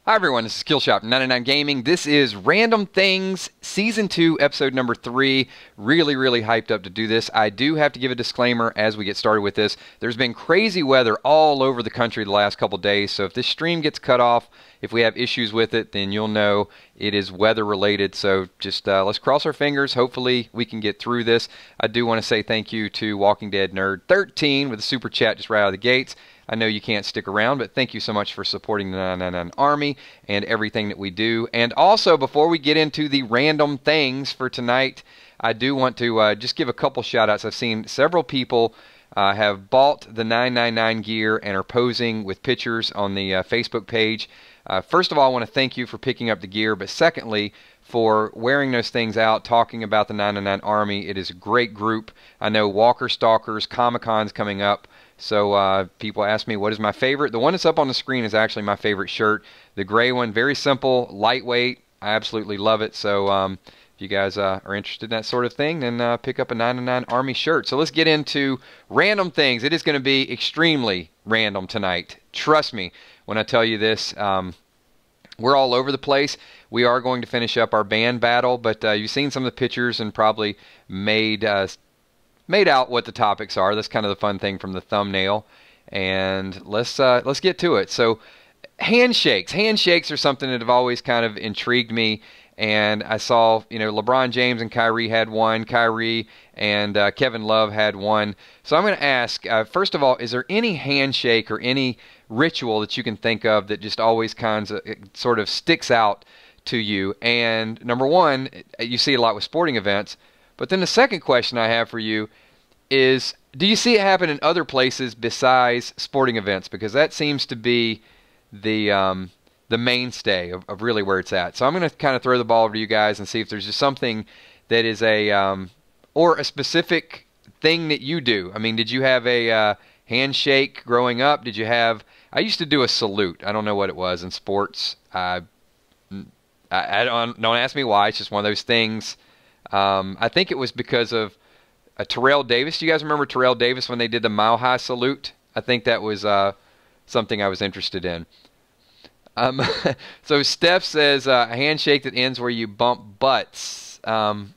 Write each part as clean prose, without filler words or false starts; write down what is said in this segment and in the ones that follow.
Hi everyone, this is kilzhot 99 Gaming. This is Random Things Season 2, Episode number 3. Really hyped up to do this. I do have to give a disclaimer as we get started with this. There's been crazy weather all over the country the last couple days, so if this stream gets cut off, if we have issues with it, then you'll know it is weather related. So just let's cross our fingers. Hopefully we can get through this. I do want to say thank you to Walking Dead Nerd 13 with a super chat just right out of the gates. I know you can't stick around, but thank you so much for supporting the 999 Army and everything that we do. And also, before we get into the random things for tonight, I do want to just give a couple shout-outs. I've seen several people have bought the 999 gear and are posing with pictures on the Facebook page. First of all, I want to thank you for picking up the gear, but secondly, for wearing those things out, talking about the 999 Army. It is a great group. I know Walker Stalkers, Comic-Con's coming up. So people ask me, what is my favorite? The one that's up on the screen is actually my favorite shirt. The gray one, very simple, lightweight. I absolutely love it. So if you guys are interested in that sort of thing, then pick up a 999 Army shirt. So let's get into random things. It is going to be extremely random tonight. Trust me when I tell you this. We're all over the place. We are going to finish up our band battle, but you've seen some of the pictures and probably made out what the topics are. That's kind of the fun thing from the thumbnail. And let's get to it. So handshakes. Handshakes are something that have always kind of intrigued me. And I saw, LeBron James and Kyrie had one. Kyrie and Kevin Love had one. So I'm going to ask, first of all, is there any handshake or any ritual that you can think of that just always sort of sticks out to you? And number one, you see it a lot with sporting events. But then the second question I have for you is, do you see it happen in other places besides sporting events? Because that seems to be the mainstay of really where it's at. So I'm going to kind of throw the ball over to you guys and see if there's just something that is or a specific thing that you do. I mean, did you have a handshake growing up? Did you have... I used to do a salute. I don't know what it was in sports. I don't ask me why. It's just one of those things. I think it was because of Terrell Davis. Do you guys remember Terrell Davis when they did the Mile High salute? I think that was something I was interested in. So Steph says a handshake that ends where you bump butts. If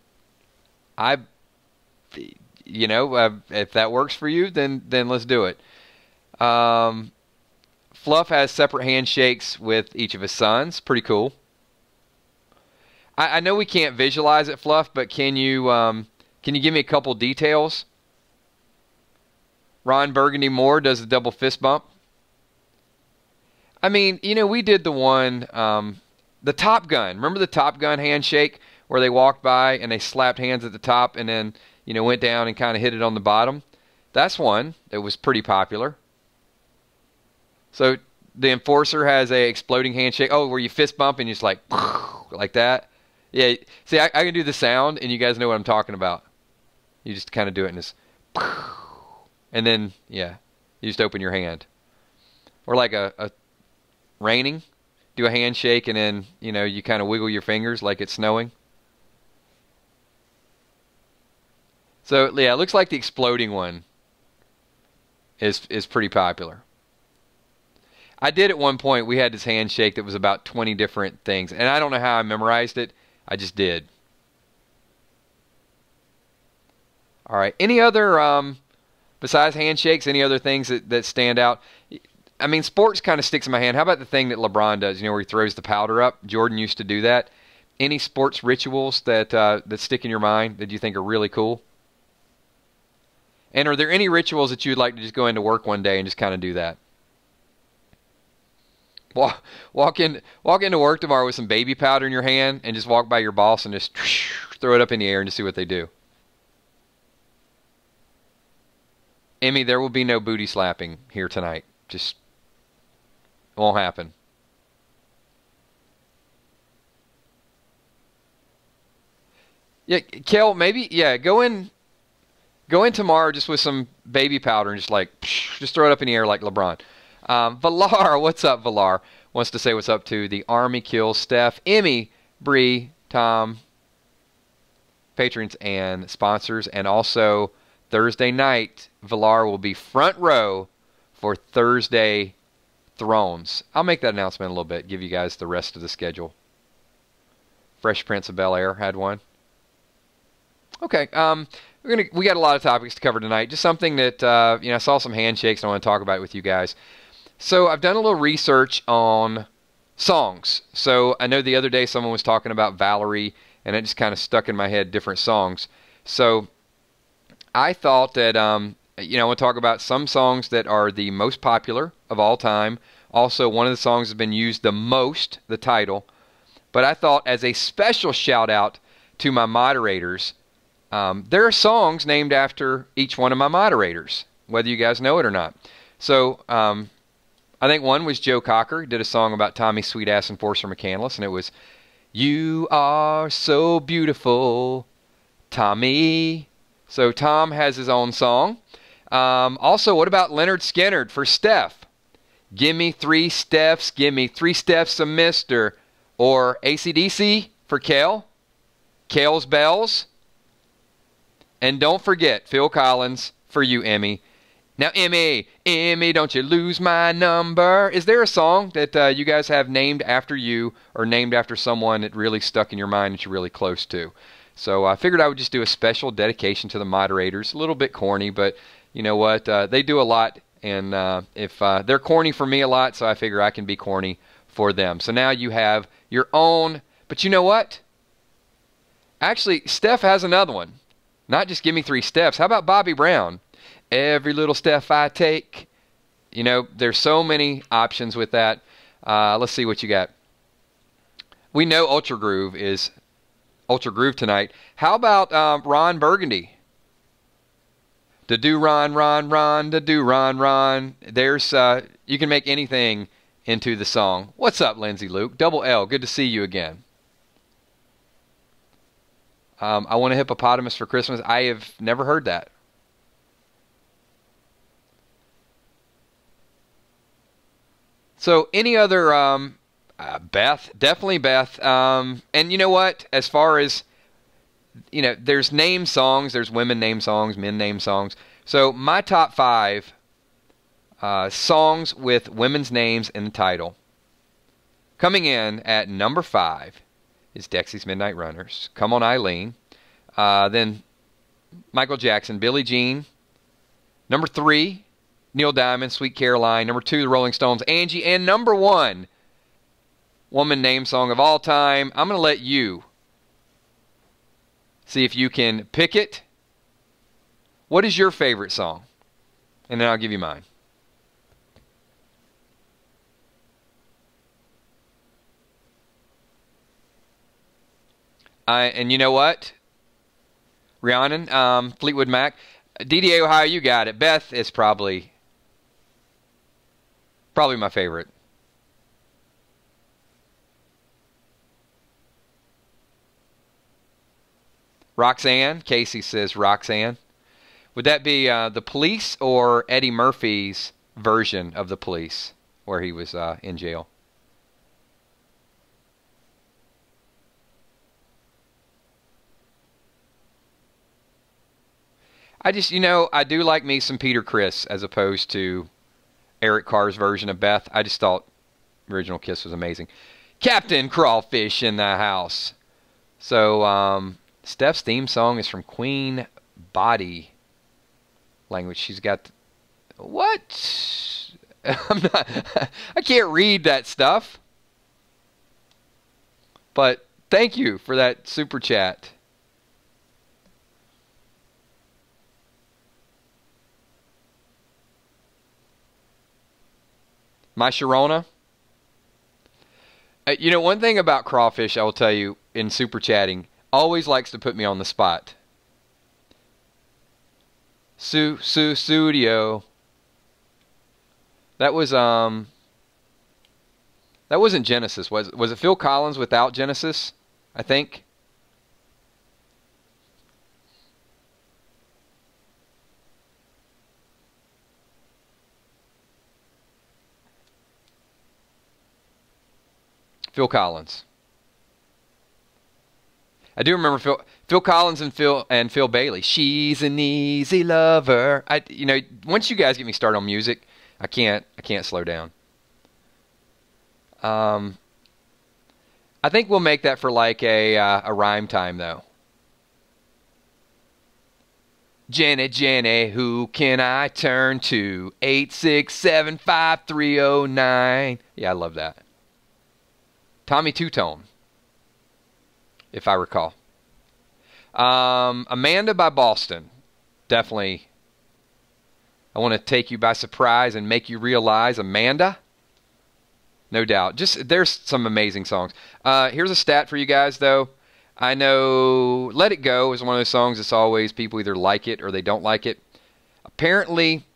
that works for you, then let's do it. Fluff has separate handshakes with each of his sons. Pretty cool. I know we can't visualize it, Fluff, but can you give me a couple details? Ron Burgundy Moore does the double fist bump. I mean, we did the one, the Top Gun. Remember the Top Gun handshake where they walked by and they slapped hands at the top and then, went down and kind of hit it on the bottom? That's one that was pretty popular. So the Enforcer has a exploding handshake. Oh, where you fist bump and you just like that. Yeah, see, I can do the sound, and you guys know what I'm talking about. You just kind of do it in this, and then, yeah, you just open your hand. Or like a raining, do a handshake, and then, you kind of wiggle your fingers like it's snowing. So, yeah, it looks like the exploding one is pretty popular. I did at one point, we had this handshake that was about 20 different things, and I don't know how I memorized it. I just did. All right. Any other, besides handshakes, any other things that stand out? I mean, sports kind of sticks in my hand. How about the thing that LeBron does, where he throws the powder up? Jordan used to do that. Any sports rituals that stick in your mind that you think are really cool? And are there any rituals that you'd like to just go into work one day and just kind of do that? Walk into work tomorrow with some baby powder in your hand and just walk by your boss and just throw it up in the air and just see what they do. Emmy, there will be no booty slapping here tonight. Just won't happen. Yeah, Kel, maybe, yeah, go in tomorrow just with some baby powder and just throw it up in the air like LeBron. Valar, what's up, Valar? Wants to say what's up to the Army Kills, Steph, Emmy, Bree, Tom, patrons and sponsors. And also Thursday night, Valar will be front row for Thursday Thrones. I'll make that announcement in a little bit, give you guys the rest of the schedule. Fresh Prince of Bel-Air had one. Okay, we got a lot of topics to cover tonight. Just something that I saw some handshakes and I want to talk about it with you guys. So I've done a little research on songs. So I know the other day someone was talking about Valerie, and it just kind of stuck in my head different songs. So I thought that I want to talk about some songs that are the most popular of all time. Also, one of the songs has been used the most, the title. But I thought as a special shout out to my moderators, there are songs named after each one of my moderators, whether you guys know it or not. So I think one was Joe Cocker, did a song about Tommy Sweetass Enforcer McCandless, and it was, "You are so beautiful, Tommy." So Tom has his own song. Also, what about Leonard Skinnard for Steph? "Give me 3 steps, give me 3 steps of mister." Or AC/DC for Kel, Kel's Bells. And don't forget Phil Collins for you, Emmy. Now, Emmy, don't you lose my number. Is there a song that you guys have named after you or named after someone that really stuck in your mind that you're really close to? So I figured I would just do a special dedication to the moderators. A little bit corny, but you know what? They do a lot, and if they're corny for me a lot, so I figure I can be corny for them. So now you have your own, but you know what? Actually, Steph has another one. Not just "Give Me 3 Steps." How about Bobby Brown? "Every little step I take." There's so many options with that. Let's see what you got. We know Ultra Groove is Ultra Groove tonight. How about Ron Burgundy? "Da do Ron, Ron, Ron, da do Ron, Ron." There's you can make anything into the song. What's up, Lindsay Luke? Double L, good to see you again. "I Want a Hippopotamus for Christmas." I have never heard that. So any other, Beth, definitely Beth. And you know what? As far as, there's name songs, there's women name songs, men name songs. So my top 5 songs with women's names in the title. Coming in at number 5 is Dexy's Midnight Runners, "Come On Eileen." Then Michael Jackson, "Billie Jean." Number 3, Neil Diamond, "Sweet Caroline." Number 2, the Rolling Stones, "Angie." And number 1, woman name song of all time. I'm going to let you see if you can pick it. What is your favorite song? And then I'll give you mine. And you know what? Rhiannon, Fleetwood Mac. DDA Ohio, you got it. Beth is probably my favorite. Roxanne. Casey says Roxanne. Would that be The Police or Eddie Murphy's version of The Police where he was in jail? I just, I do like me some Peter Criss as opposed to Eric Carr's version of Beth. I just thought original Kiss was amazing. Captain Crawfish in the house. So, Steph's theme song is from Queen Body language. She's got... What? I can't read that stuff. But thank you for that super chat. My Sharona. One thing about Crawfish, I will tell you in super chatting, always likes to put me on the spot. Studio. That was that wasn't Genesis. Was it Phil Collins without Genesis? I think. Phil Collins. I do remember Phil Collins and Phil Bailey. She's an easy lover. Once you guys get me started on music, I can't slow down. I think we'll make that for like a rhyme time, though. Jenny, Jenny, who can I turn to? 8675309. Yeah, I love that. Tommy Two-Tone, if I recall. Amanda by Boston. Definitely. I want to take you by surprise and make you realize. Amanda? No doubt. There's some amazing songs. Here's a stat for you guys, though. I know Let It Go is one of those songs that's always people either like it or they don't like it. Apparently,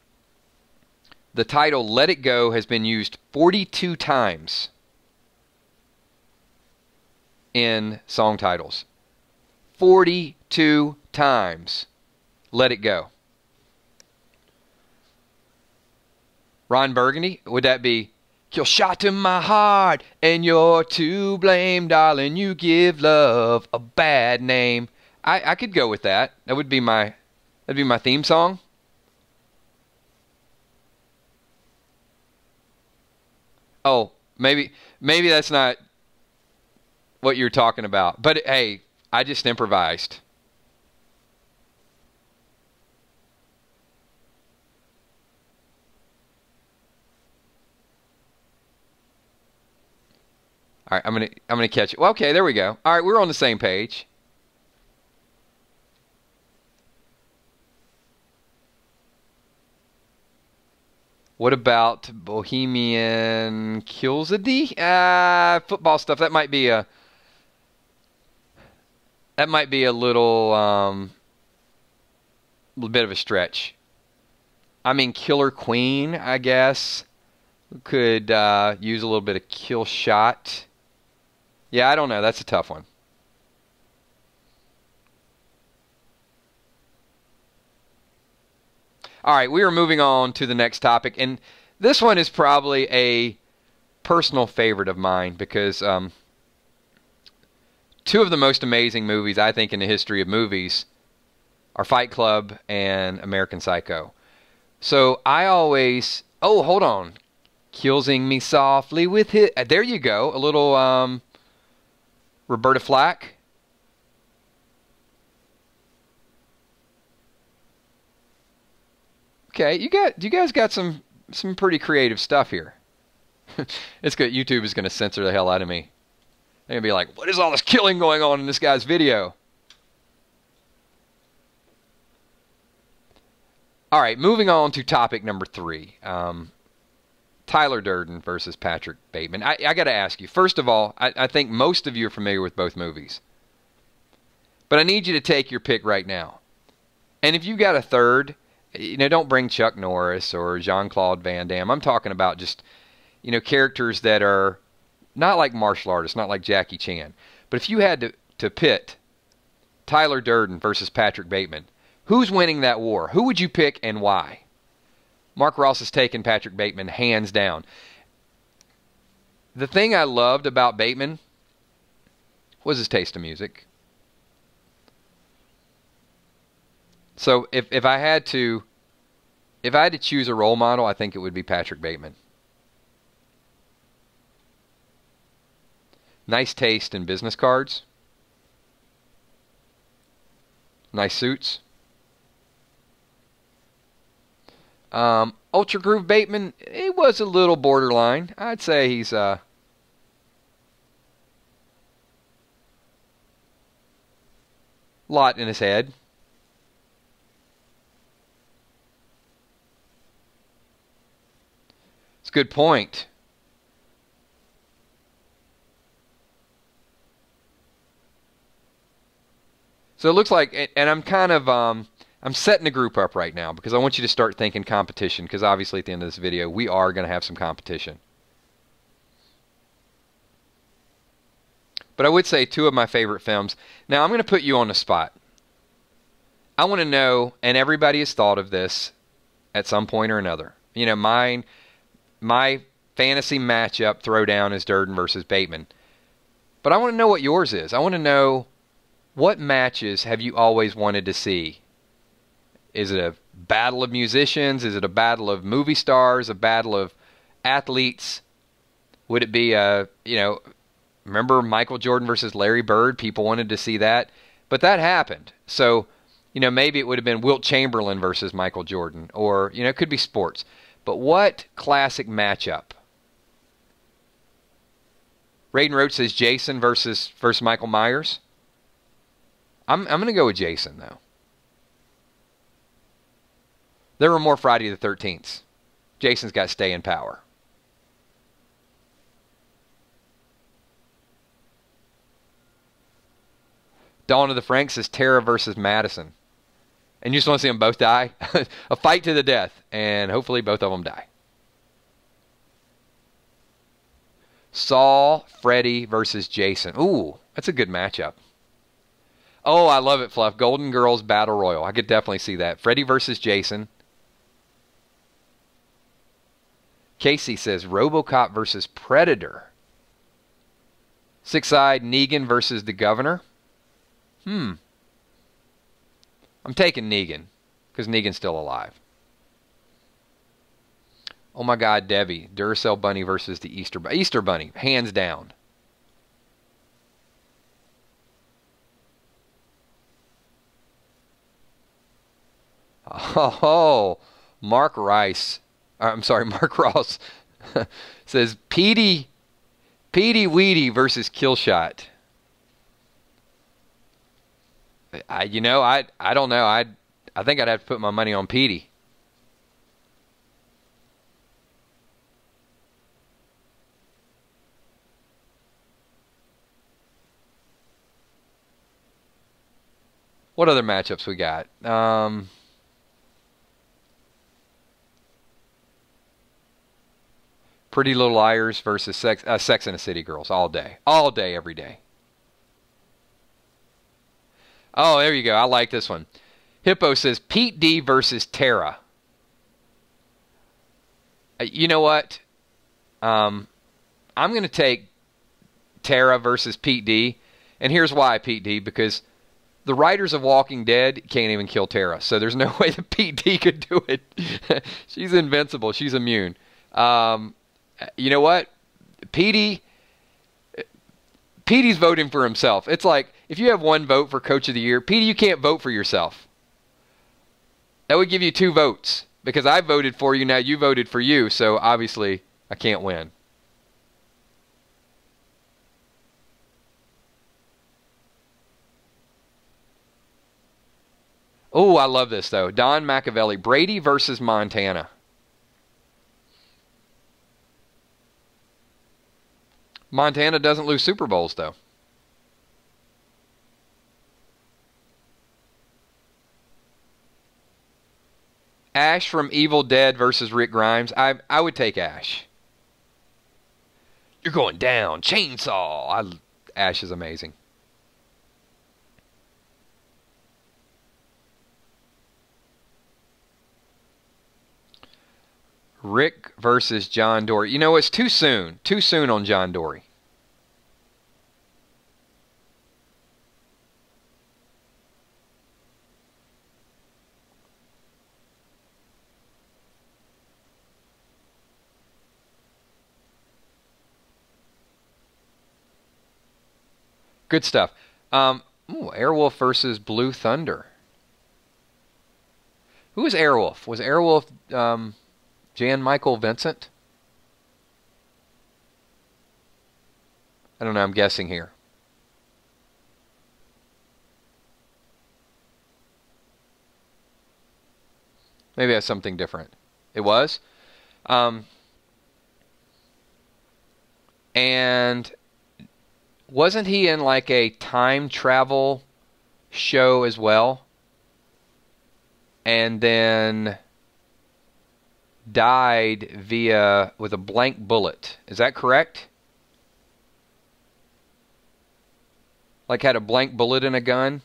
the title Let It Go has been used 42 times in song titles. 42 times. Let It Go. Ron Burgundy, would that be kilzhot to my heart and you're to blame, darling, you give love a bad name. I could go with that. That'd be my theme song. Oh, maybe that's not what you're talking about. But hey, I just improvised. All right, I'm gonna catch it. Well, okay, there we go. All right, we're on the same page. What about Bohemian Kilzhot? Football stuff. That might be a little bit of a stretch. I mean, Killer Queen, I guess. Could use a little bit of kilzhot. Yeah, I don't know. That's a tough one. All right, we are moving on to the next topic, and this one is probably a personal favorite of mine because two of the most amazing movies I think in the history of movies are Fight Club and American Psycho. So I always... Oh, hold on. Killing me softly with his... There you go. A little Roberta Flack. Okay, you guys got some pretty creative stuff here. It's good. YouTube is going to censor the hell out of me. They're going to be like, what is all this killing going on in this guy's video? All right, moving on to topic number 3. Tyler Durden versus Patrick Bateman. I got to ask you, first of all, I think most of you are familiar with both movies. But I need you to take your pick right now. And if you got a third, don't bring Chuck Norris or Jean-Claude Van Damme. I'm talking about just, characters that are not like martial artists, not like Jackie Chan. But if you had to pit Tyler Durden versus Patrick Bateman, who's winning that war? Who would you pick and why? Mark Ross has taken Patrick Bateman hands down. The thing I loved about Bateman was his taste in music. So if I had to choose a role model, I think it would be Patrick Bateman. Nice taste in business cards. Nice suits. Ultra Groove Bateman, he was a little borderline. I'd say he's lot in his head. It's a good point. So it looks like, and I'm kind of, I'm setting the group up right now because I want you to start thinking competition because obviously at the end of this video, we are going to have some competition. But I would say two of my favorite films. Now, I'm going to put you on the spot. I want to know, and everybody has thought of this at some point or another. My fantasy matchup throwdown is Durden versus Bateman. But I want to know what yours is. I want to know, what matches have you always wanted to see? Is it a battle of musicians? Is it a battle of movie stars? A battle of athletes? Would it be, remember Michael Jordan versus Larry Bird? People wanted to see that. But that happened. So, maybe it would have been Wilt Chamberlain versus Michael Jordan. Or, it could be sports. But what classic matchup? Raiden Roach says Jason versus Michael Myers. I'm going to go with Jason, though. There were more Friday the 13th. Jason's got staying power. Dawn of the Franks says Tara versus Madison. And you just want to see them both die? A fight to the death. And hopefully both of them die. Saul, Freddy versus Jason. Ooh, that's a good matchup. Oh, I love it, Fluff. Golden Girls Battle Royal. I could definitely see that. Freddy versus Jason. Casey says RoboCop versus Predator. Six-Eyed Negan versus the Governor. I'm taking Negan because Negan's still alive. Oh my God, Debbie. Duracell Bunny versus the Easter Bunny. Easter Bunny, hands down. Oh, Mark Ross says Petey Weedy versus Killshot. I don't know. I think I'd have to put my money on Petey. What other matchups we got? Pretty Little Liars versus Sex and the City Girls all day. All day, every day. Oh, there you go. I like this one. Hippo says Pete D versus Tara. You know what? I'm going to take Tara versus Pete D. And here's why, Pete D. Because the writers of Walking Dead can't even kill Tara. So there's no way that Pete D could do it. She's invincible. She's immune. You know what? Petey's voting for himself. It's like, if you have one vote for Coach of the Year, Petey, you can't vote for yourself. That would give you 2 votes. Because I voted for you, now you voted for you, so obviously I can't win. Oh, I love this, though. Don Machiavelli, Brady versus Montana. Montana doesn't lose Super Bowls, though. Ash from Evil Dead versus Rick Grimes. I would take Ash. You're going down. Chainsaw. Ash is amazing. Rick versus John Dory. You know, it's too soon. Too soon on John Dory. Good stuff. Airwolf versus Blue Thunder. Who was Airwolf? Was Airwolf Jan Michael Vincent? I don't know. I'm guessing here. Maybe that's something different. It was. And wasn't he in like a time travel show as well? And then died with a blank bullet. Is that correct? Like had a blank bullet in a gun?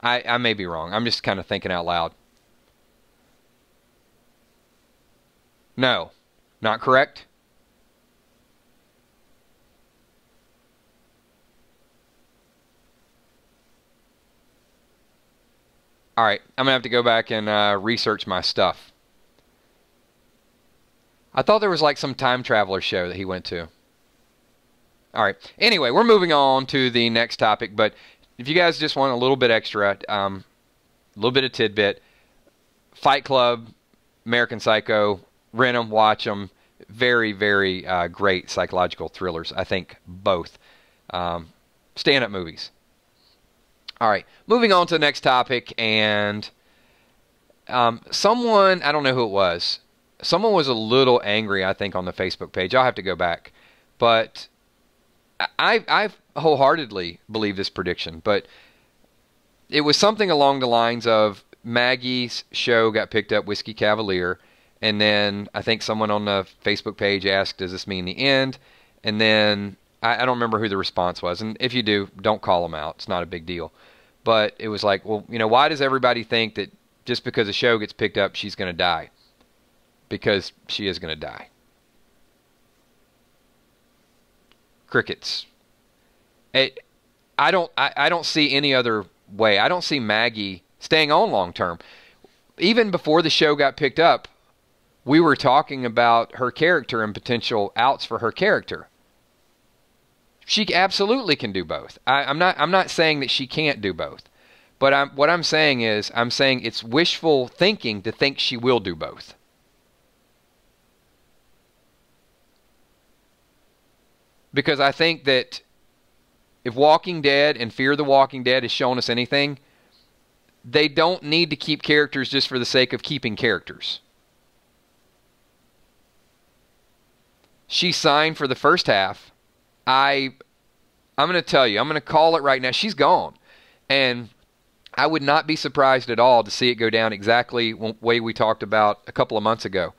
I may be wrong. I'm just kind of thinking out loud. No, not correct. All right, I'm going to have to go back and research my stuff. I thought there was like some time traveler show that he went to. All right. Anyway, we're moving on to the next topic, but if you guys just want a little bit extra, a little bit of tidbit, Fight Club, American Psycho, rent them, watch them. Very, very great psychological thrillers, I think, both. Stand-up movies. All right, moving on to the next topic, and someone, I don't know who it was, someone was a little angry, I think, on the Facebook page. I'll have to go back. But I wholeheartedly believe this prediction, but it was something along the lines of Maggie's show got picked up, Whiskey Cavalier, and then I think someone on the Facebook page asked, does this mean the end? And then I don't remember who the response was. And if you do, don't call them out. It's not a big deal. But it was like, well, you know, why does everybody think that just because a show gets picked up, she's going to die? Because she is going to die. Crickets. I don't see any other way. I don't see Maggie staying on long term. Even before the show got picked up, we were talking about her character and potential outs for her character. She absolutely can do both. I'm not saying that she can't do both. But what I'm saying is, I'm saying it's wishful thinking to think she will do both. Because I think that if Walking Dead and Fear the Walking Dead has shown us anything, they don't need to keep characters just for the sake of keeping characters. She signed for the first half. I'm going to tell you, I'm going to call it right now. She's gone. And I would not be surprised at all to see it go down exactly the way we talked about a couple of months ago.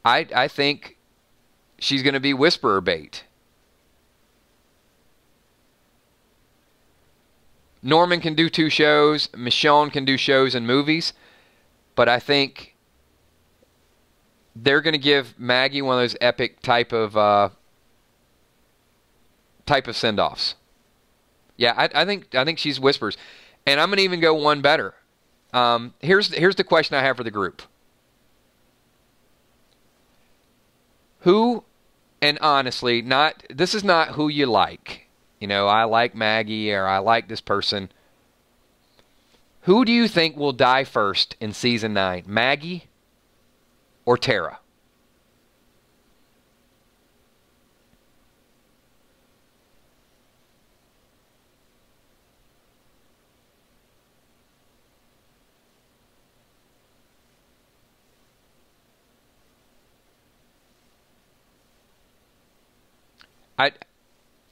I think she's going to be whisperer bait. Norman can do 2 shows. Michonne can do shows and movies. But I think they're going to give Maggie one of those epic type of send-offs. Yeah, I think she's whispers. And I'm going to even go one better. Here's the question I have for the group. Who, and honestly, this is not who you like. You know, I like Maggie or I like this person. Who do you think will die first in season 9? Maggie or Tara?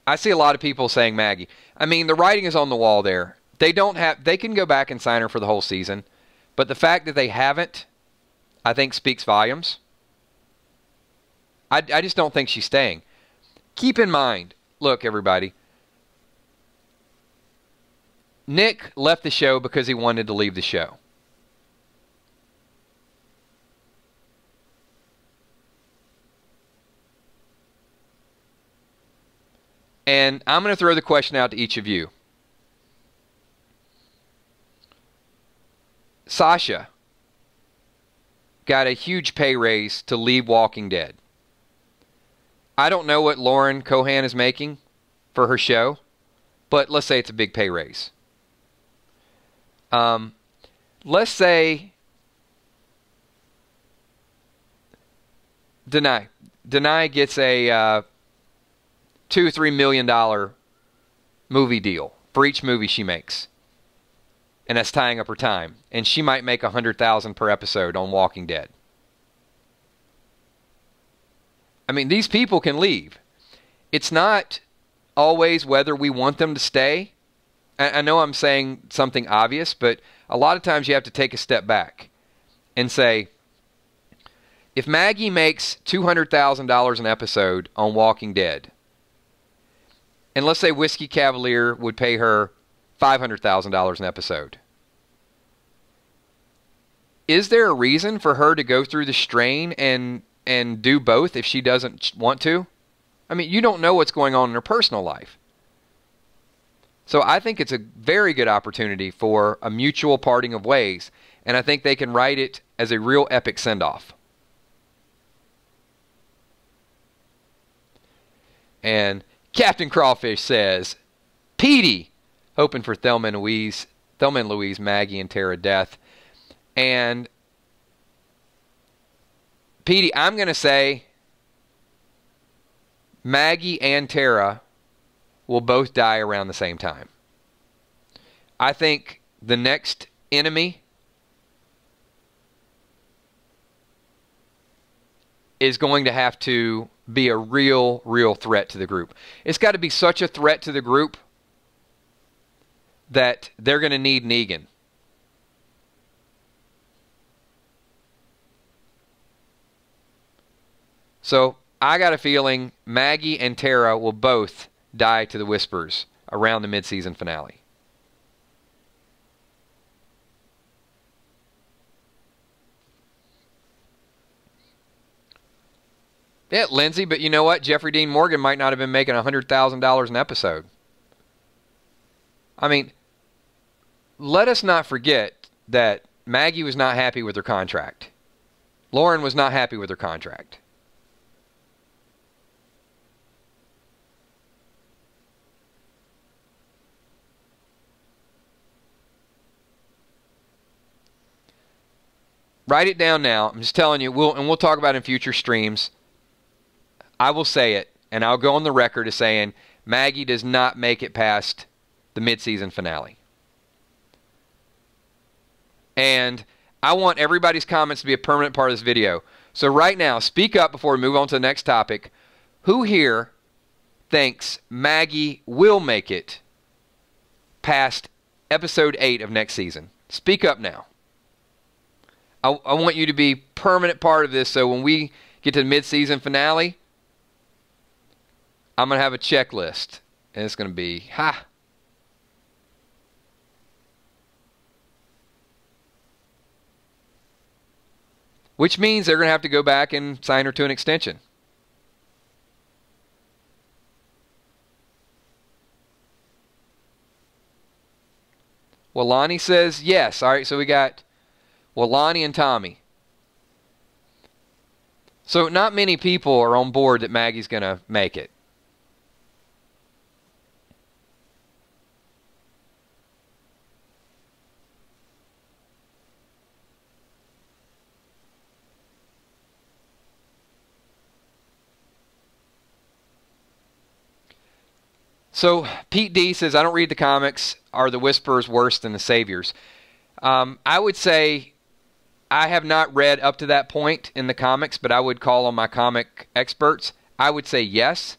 I see a lot of people saying Maggie. I mean, the writing is on the wall there. They can go back and sign her for the whole season, but the fact that they haven't, I think, speaks volumes. I just don't think she's staying. Keep in mind, look, everybody, Nick left the show because he wanted to leave the show. And I'm going to throw the question out to each of you. Sasha got a huge pay raise to leave Walking Dead. I don't know what Lauren Cohan is making for her show, but let's say it's a big pay raise. Let's say Denai gets a $2-3 million movie deal for each movie she makes, and that's tying up her time. And she might make $100,000 per episode on Walking Dead. I mean, these people can leave. It's not always whether we want them to stay. I know I'm saying something obvious, but a lot of times you have to take a step back and say, if Maggie makes $200,000 an episode on Walking Dead, and let's say Whiskey Cavalier would pay her $500,000 an episode, is there a reason for her to go through the strain and do both if she doesn't want to? I mean, you don't know what's going on in her personal life. So I think it's a very good opportunity for a mutual parting of ways, and I think they can write it as a real epic send-off. And Captain Crawfish says, Petey, hoping for Thelma and Louise, Maggie, and Tara death. And Petey, I'm going to say Maggie and Tara will both die around the same time. I think the next enemy is going to have to be a real threat to the group. It's got to be such a threat to the group that they're going to need Negan. So I got a feeling Maggie and Tara will both die to the Whispers around the mid-season finale. Yeah, Lindsay, but you know what? Jeffrey Dean Morgan might not have been making $100,000 an episode. I mean, let us not forget that Maggie was not happy with her contract. Lauren was not happy with her contract. Write it down now. I'm just telling you, we'll talk about it in future streams. I will say it, and I'll go on the record as saying Maggie does not make it past the mid-season finale. And I want everybody's comments to be a permanent part of this video. So right now, speak up before we move on to the next topic. Who here thinks Maggie will make it past episode 8 of next season? Speak up now. I want you to be permanent part of this, so when we get to the mid-season finale, I'm going to have a checklist, and it's going to be, which means they're going to have to go back and sign her to an extension. Well, Lonnie says yes. All right, so we got Lonnie and Tommy. So not many people are on board that Maggie's going to make it. So Pete D says, I don't read the comics. Are the Whisperers worse than the Saviors? I would say I have not read up to that point in the comics, but I would call on my comic experts. I would say yes,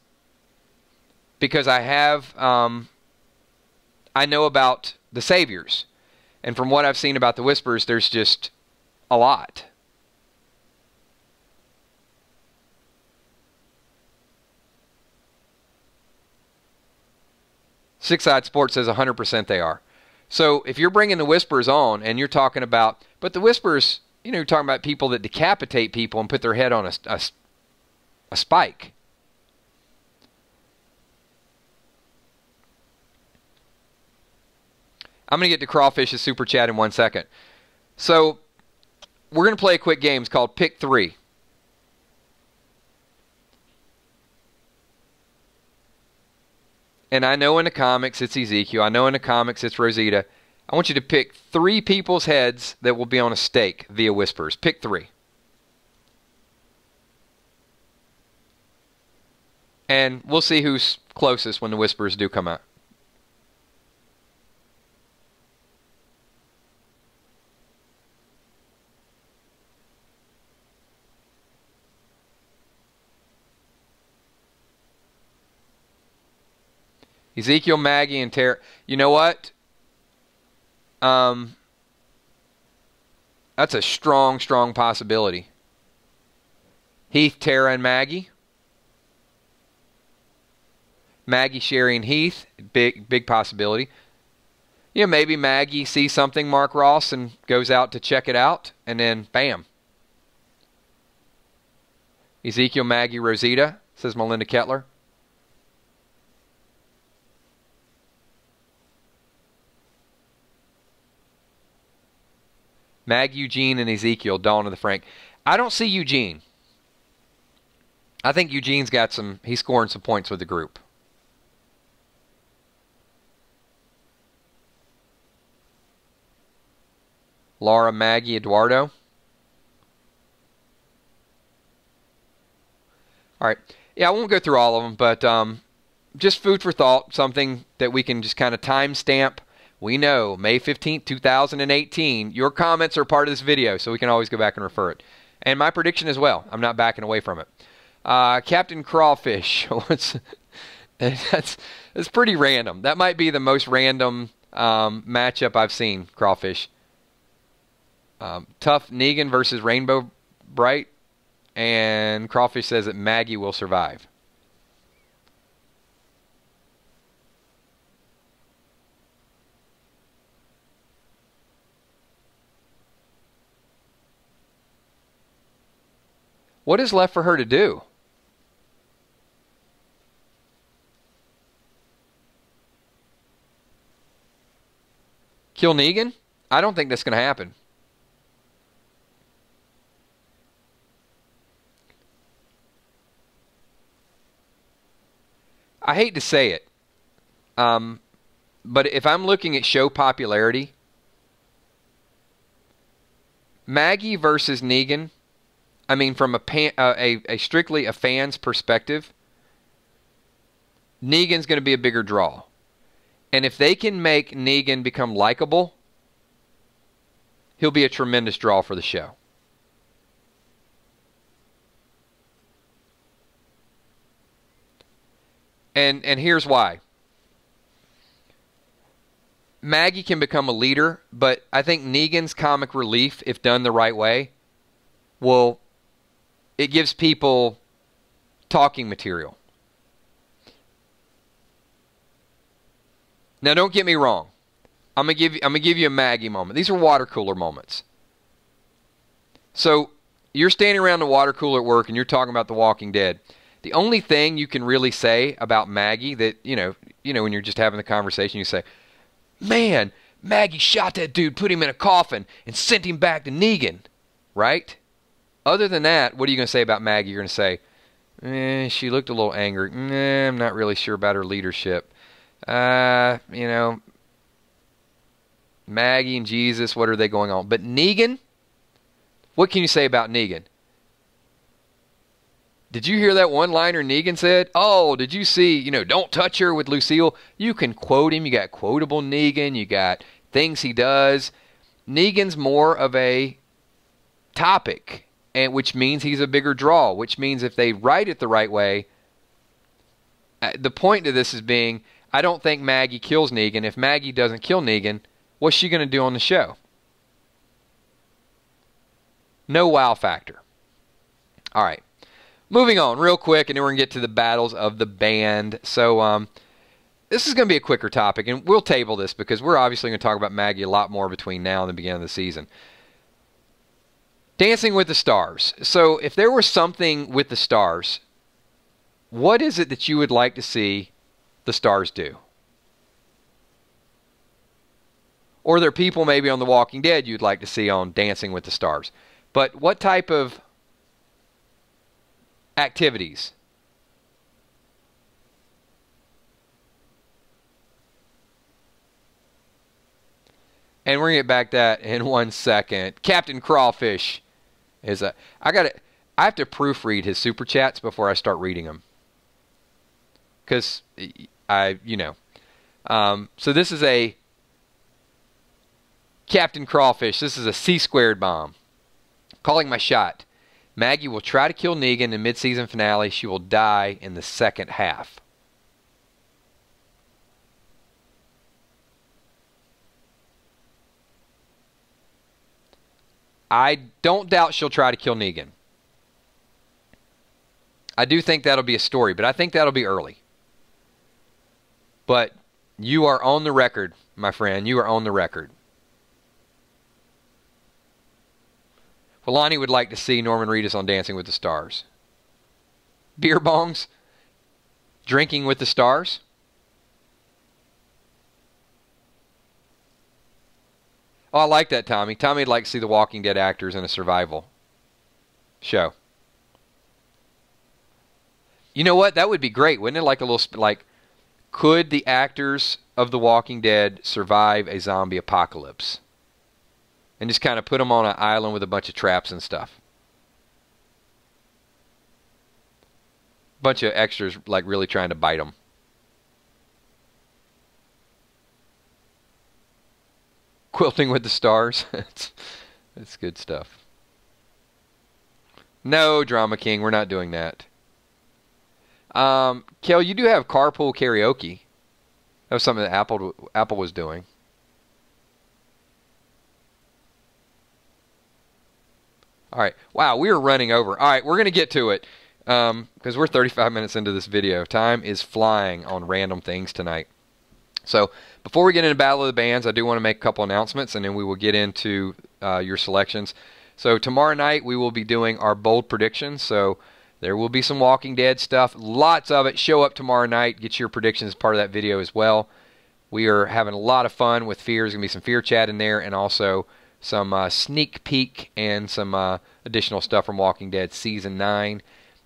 because I have, I know about the Saviors, and from what I've seen about the Whisperers, there's just a lot. Six-Eyed Sports says 100% they are. So if you're bringing the Whisperers on and you're talking about, but the Whisperers, you know, you're talking about people that decapitate people and put their head on a spike. I'm going to get to Crawfish's super chat in 1 second. So we're going to play a quick game. It's called Pick 3. And I know in the comics it's Ezekiel. I know in the comics it's Rosita. I want you to pick 3 people's heads that will be on a stake via Whispers. Pick 3. And we'll see who's closest when the Whispers do come out. Ezekiel, Maggie, and Tara. You know what? That's a strong possibility. Heath, Tara, and Maggie. Maggie, Sherry, and Heath. Big possibility. You know, maybe Maggie sees something, Mark Ross, and goes out to check it out, and then bam. Ezekiel, Maggie, Rosita, says Melinda Kettler. Mag, Eugene, and Ezekiel, Dawn of the Frank. I don't see Eugene. I think Eugene's got some, he's scoring some points with the group. Laura, Maggie, Eduardo. All right. Yeah, I won't go through all of them, but just food for thought, something that we can just kind of time stamp. We know, May 15th, 2018, your comments are part of this video, so we can always go back and refer it. And my prediction as well. I'm not backing away from it. Captain Crawfish. That's pretty random. That might be the most random matchup I've seen, Crawfish. Tough Negan versus Rainbow Bright. And Crawfish says that Maggie will survive. What is left for her to do? Kill Negan? I don't think that's going to happen. I hate to say it, but if I'm looking at show popularity, Maggie versus Negan, I mean, from a strictly a fan's perspective, Negan's going to be a bigger draw. And if they can make Negan become likable, he'll be a tremendous draw for the show. And here's why. Maggie can become a leader, but I think Negan's comic relief, if done the right way, it gives people talking material. Now, don't get me wrong. I'm gonna give you a Maggie moment. These are water cooler moments. So you're standing around the water cooler at work and you're talking about The Walking Dead. The only thing you can really say about Maggie that, you know, when you're just having the conversation, you say, man, Maggie shot that dude, put him in a coffin, and sent him back to Negan, right? Other than that, what are you going to say about Maggie? You're going to say, she looked a little angry. I'm not really sure about her leadership. You know, Maggie and Jesus, what are they going on? But Negan, what can you say about Negan? Did you hear that one-liner Negan said? Oh, did you see, don't touch her with Lucille? You can quote him. You got quotable Negan. You got things he does. Negan's more of a topic, and which means he's a bigger draw, which means if they write it the right way, the point of this is being, I don't think Maggie kills Negan. If Maggie doesn't kill Negan, what's she going to do on the show? No wow factor. All right. Moving on real quick, and then we're going to get to the battles of the band. So this is going to be a quicker topic, and we'll table this because we're obviously going to talk about Maggie a lot more between now and the beginning of the season. Dancing with the Stars. So if there was something with the Stars, what is it that you would like to see the Stars do? Or there are people maybe on The Walking Dead you'd like to see on Dancing with the Stars. But what type of activities? And we're going to get back to that in 1 second. Captain Crawfish is I have to proofread his super chats before I start reading them. Because so this is a Captain Crawfish. This is a C-squared bomb. Calling my shot. Maggie will try to kill Negan in the mid-season finale. She will die in the second half. I don't doubt she'll try to kill Negan. I do think that'll be a story, but I think that'll be early. But you are on the record, my friend. You are on the record. Lonnie would like to see Norman Reedus on Dancing with the Stars. Beer bongs? Drinking with the Stars? Oh, I like that, Tommy. Tommy'd like to see the Walking Dead actors in a survival show. You know what? That would be great, wouldn't it? Like a little, like, could the actors of The Walking Dead survive a zombie apocalypse? And just kind of put them on an island with a bunch of traps and stuff. Bunch of extras, like, really trying to bite them. Quilting with the stars. It's good stuff. No, Drama King, we're not doing that. Kel, you do have carpool karaoke. That was something that Apple was doing. All right. Wow, we are running over. All right, we're going to get to it because we're 35 minutes into this video. Time is flying on Random Things tonight. So before we get into Battle of the Bands, I do want to make a couple announcements, and then we will get into your selections. So tomorrow night we will be doing our bold predictions. So there will be some Walking Dead stuff, lots of it. Show up tomorrow night, get your predictions as part of that video as well. We are having a lot of fun with Fear. There's going to be some Fear chat in there, and also some sneak peek and some additional stuff from Walking Dead Season 9.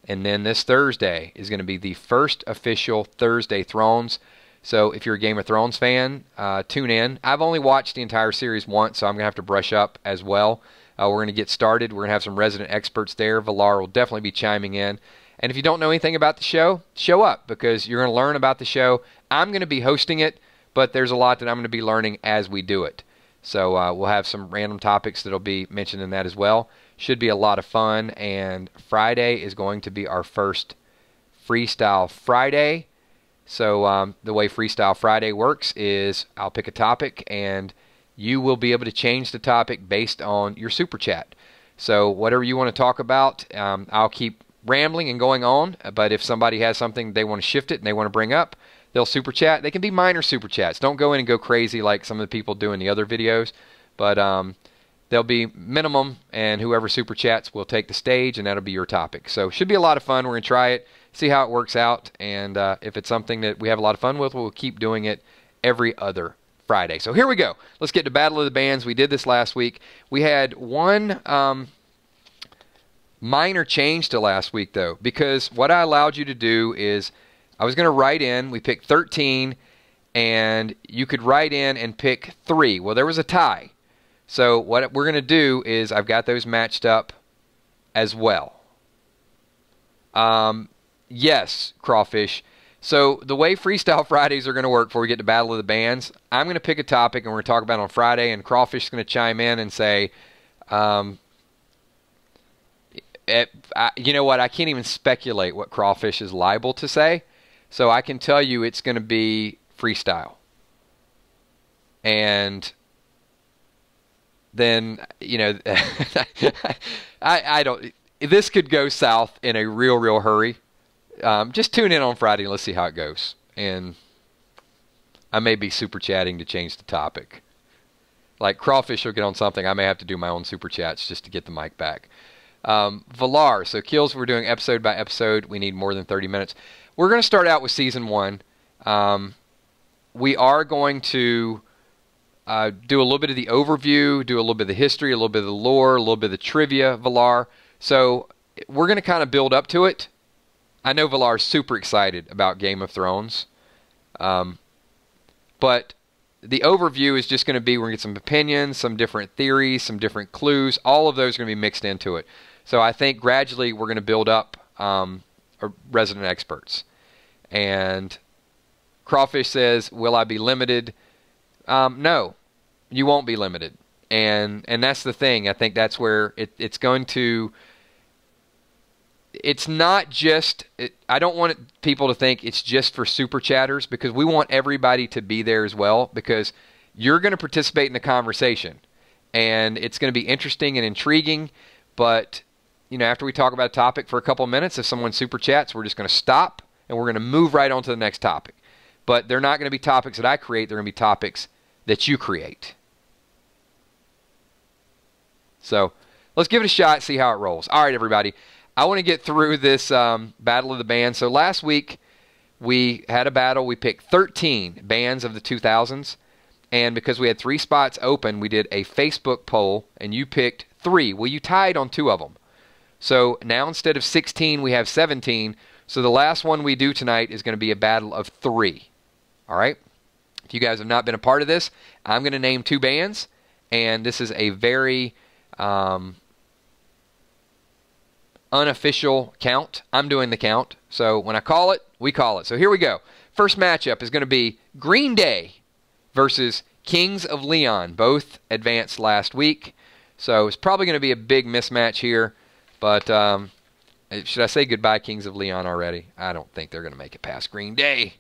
And then this Thursday is going to be the first official Thursday Thrones. So if you're a Game of Thrones fan, tune in. I've only watched the entire series once, so I'm going to have to brush up as well. We're going to get started. We're going to have some resident experts there. Valar will definitely be chiming in. And if you don't know anything about the show, show up because you're going to learn about the show. I'm going to be hosting it, but there's a lot that I'm going to be learning as we do it. So we'll have some random topics that will be mentioned in that as well. Should be a lot of fun. And Friday is going to be our first Freestyle Friday. So the way Freestyle Friday works is I'll pick a topic and you will be able to change the topic based on your super chat. So whatever you want to talk about, I'll keep rambling and going on. But if somebody has something they want to shift it and they want to bring up, they'll super chat. They can be minor super chats. Don't go in and go crazy like some of the people do in the other videos. But they'll be minimum, and whoever super chats will take the stage, and that'll be your topic. So should be a lot of fun. We're going to try it, see how it works out, and if it's something that we have a lot of fun with, we'll keep doing it every other Friday. So here we go. Let's get to Battle of the Bands. We did this last week. We had one minor change to last week, though, because what I allowed you to do is I was going to write in. We picked 13, and you could write in and pick 3. Well, there was a tie. So what we're going to do is I've got those matched up as well. Yes, Crawfish. So the way Freestyle Fridays are going to work before we get to Battle of the Bands, I'm going to pick a topic and we're going to talk about it on Friday, and Crawfish is going to chime in and say, you know what, I can't even speculate what Crawfish is liable to say, so I can tell you it's going to be freestyle. And then, you know, I don't, this could go south in a real hurry. Just tune in on Friday and let's see how it goes. And I may be super chatting to change the topic. Like Crawfish will get on something, I may have to do my own super chats just to get the mic back. Valar, so Kills, we're doing episode by episode. We need more than 30 minutes. We're going to start out with Season 1. We are going to do a little bit of the overview, do a little bit of the history, a little bit of the lore, a little bit of the trivia, Valar. So we're going to kind of build up to it. I know Valar's super excited about Game of Thrones. But the overview is just going to be, we're going to get some opinions, some different theories, some different clues. All of those are going to be mixed into it. So I think gradually we're going to build up resident experts. And Crawfish says, will I be limited? No, you won't be limited. And that's the thing. I think that's where it's going to... It's not just, I don't want people to think it's just for super chatters, because we want everybody to be there as well, because you're going to participate in the conversation and it's going to be interesting and intriguing. But, you know, after we talk about a topic for a couple of minutes, if someone super chats, we're just going to stop and we're going to move right on to the next topic. But they're not going to be topics that I create. They're going to be topics that you create. So let's give it a shot, see how it rolls. All right, everybody. I want to get through this Battle of the Bands. So last week we had a battle. We picked 13 bands of the 2000s. And because we had 3 spots open, we did a Facebook poll, and you picked 3. Well, you tied on 2 of them. So now instead of 16, we have 17. So the last one we do tonight is going to be a battle of 3. All right? If you guys have not been a part of this, I'm going to name 2 bands, and this is a very unofficial count. I'm doing the count. So when I call it, we call it. So here we go. First matchup is going to be Green Day versus Kings of Leon. Both advanced last week. So it's probably going to be a big mismatch here. But should I say goodbye, Kings of Leon, already? I don't think they're going to make it past Green Day.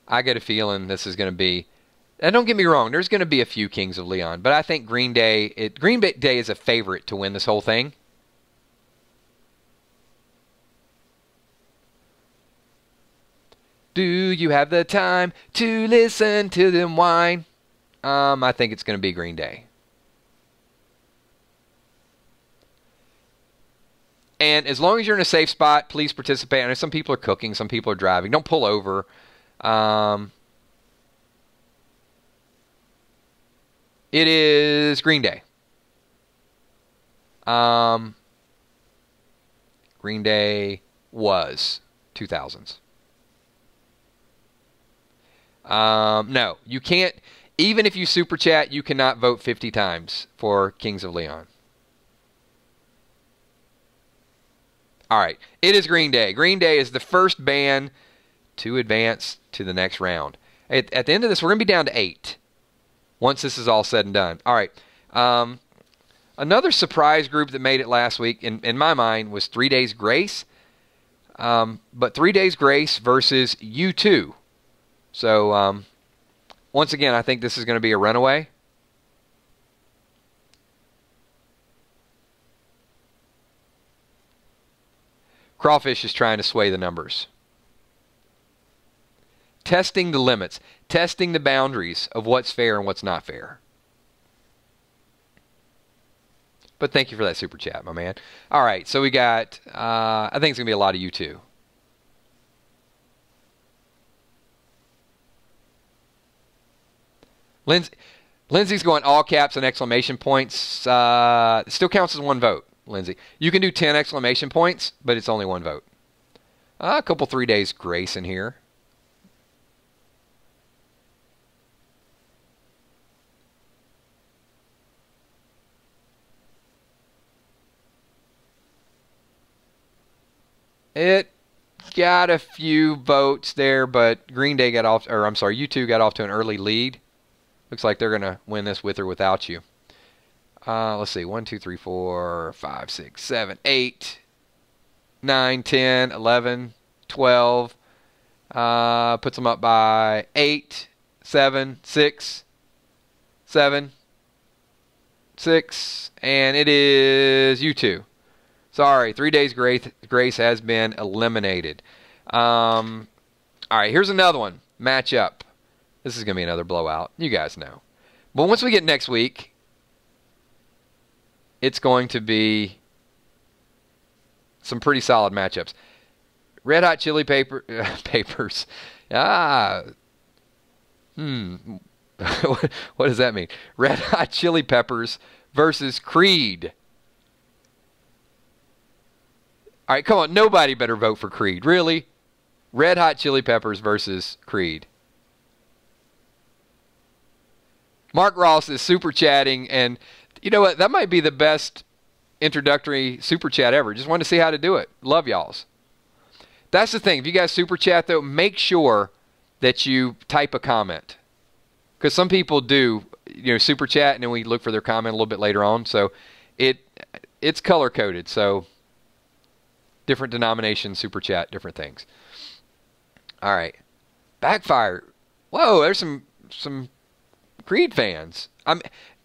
I get a feeling this is going to be... And don't get me wrong, there's going to be a few Kings of Leon, but I think Green Day is a favorite to win this whole thing. Do you have the time to listen to them whine? I think it's going to be Green Day. And as long as you're in a safe spot, please participate. I know some people are cooking, some people are driving. Don't pull over. It is Green Day. Green Day was 2000s. No, you can't. Even if you super chat, you cannot vote 50 times for Kings of Leon. All right, it is Green Day. Green Day is the first band to advance to the next round. At the end of this, we're going to be down to 8 once this is all said and done. All right. Another surprise group that made it last week, in my mind, was 3 Days Grace. But 3 Days Grace versus U2. So, once again, I think this is going to be a runaway. Crawfish is trying to sway the numbers. Testing the limits. Testing the boundaries of what's fair and what's not fair. But thank you for that super chat, my man. All right, so we got, I think it's going to be a lot of U2. Lindsay's going all caps and exclamation points. Still counts as 1 vote, Lindsay. You can do 10 exclamation points, but it's only 1 vote. A couple 3 Days Grace in here. It got a few votes there, but Green Day got off, or I'm sorry, U2 got off to an early lead. Looks like they're going to win this with or without you. Let's see. 1, 2, 3, 4, 5, 6, 7, 8, 9, 10, 11, 12. Puts them up by 8, 7, 6, 7, 6. And it is U2. Sorry, 3 Days Grace has been eliminated. All right, here's another one. Matchup. This is going to be another blowout. You guys know. But once we get next week, it's going to be some pretty solid matchups. Red Hot Chili Peppers. What does that mean? Red Hot Chili Peppers versus Creed. All right, come on. Nobody better vote for Creed. Really? Red Hot Chili Peppers versus Creed. Mark Ross is super chatting, and you know what? That might be the best introductory super chat ever. Just wanted to see how to do it. Love y'all's. That's the thing. If you guys super chat, though, make sure that you type a comment. Because some people do, super chat, and then we look for their comment a little bit later on. So it's color-coded. So different denominations, super chat, different things. All right. Backfire. Whoa, there's some Creed fans.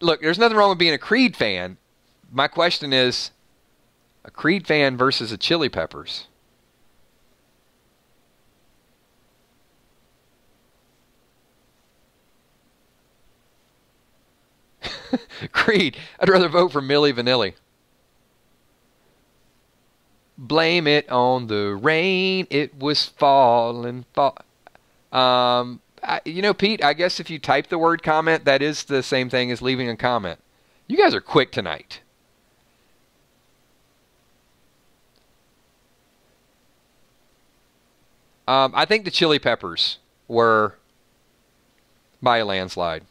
Look, there's nothing wrong with being a Creed fan. My question is, a Creed fan versus a Chili Peppers. Creed. I'd rather vote for Milli Vanilli. Blame it on the rain. It was falling. You know, Pete, I guess if you type the word comment, that is the same thing as leaving a comment. You guys are quick tonight. I think the Chili Peppers were by a landslide.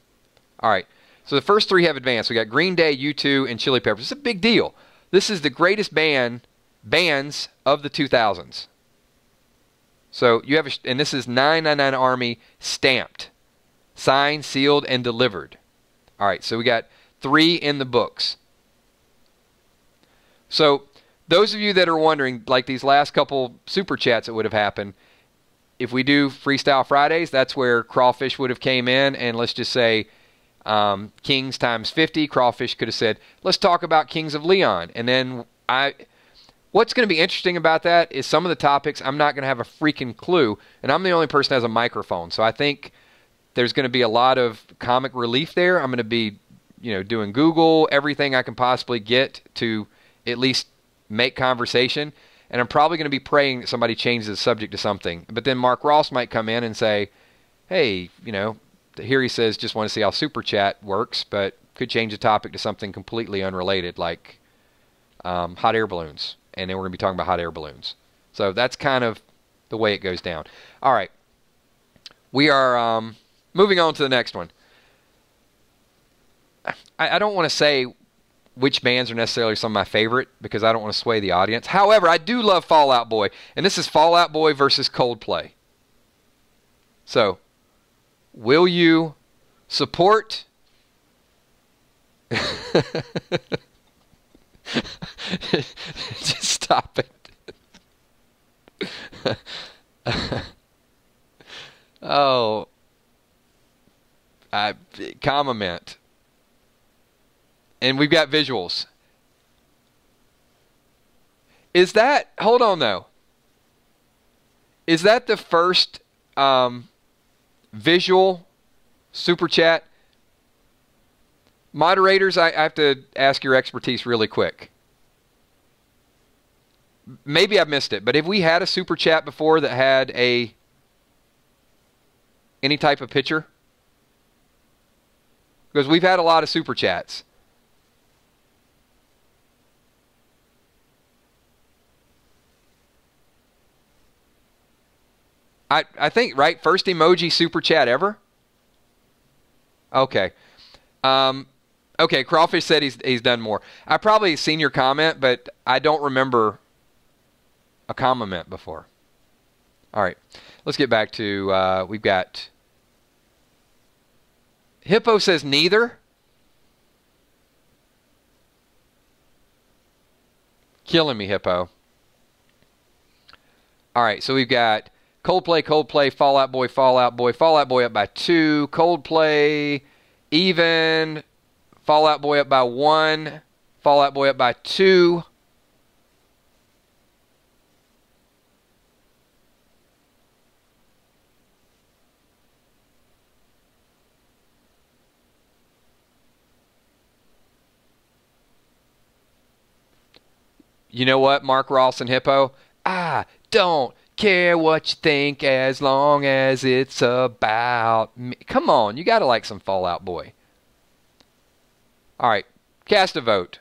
All right. So the first three have advanced. We got Green Day, U2, and Chili Peppers. It's a big deal. This is the greatest bands of the 2000s. So you have, and this is 999 Army stamped, signed, sealed, and delivered. All right. So we got 3 in the books. So those of you that are wondering, like these last couple super chats that would have happened, if we do Freestyle Fridays, that's where Crawfish would have came in, and let's just say Kings times 50. Crawfish could have said, let's talk about Kings of Leon. And then what's going to be interesting about that is some of the topics I'm not going to have a freaking clue, and I'm the only person that has a microphone. So I think there's going to be a lot of comic relief there. I'm going to be, doing Google, everything I can possibly get to at least make conversation. And I'm probably going to be praying that somebody changes the subject to something. But then Mark Ross might come in and say, hey, here he says, just want to see how Super Chat works, but could change the topic to something completely unrelated, like hot air balloons. And then we're going to be talking about hot air balloons. So that's kind of the way it goes down. All right. We are moving on to the next one. I don't want to say which bands are necessarily some of my favorite because I don't want to sway the audience. However, I do love Fall Out Boy, and this is Fall Out Boy versus Coldplay. So, will you support? Just stop it. Oh, comment. And we've got visuals. Is that, hold on though. Is that the first visual super chat? Moderators, I have to ask your expertise really quick. Maybe I've missed it, but have we had a super chat before that had any type of picture? Because we've had a lot of super chats. I think, right? First emoji super chat ever? Okay. Okay, Crawfish said he's done more. I probably seen your comment, but I don't remember a comment before. All right. Let's get back to, we've got Hippo says neither. Killing me, Hippo. All right, so we've got Coldplay, Fall Out Boy, Fall Out Boy up by 2, Coldplay even, Fall Out Boy up by 1, Fall Out Boy up by 2. You know what, Mark Ross and Hippo? I don't care what you think as long as it's about me. Come on, you got to like some Fall Out Boy. All right, cast a vote.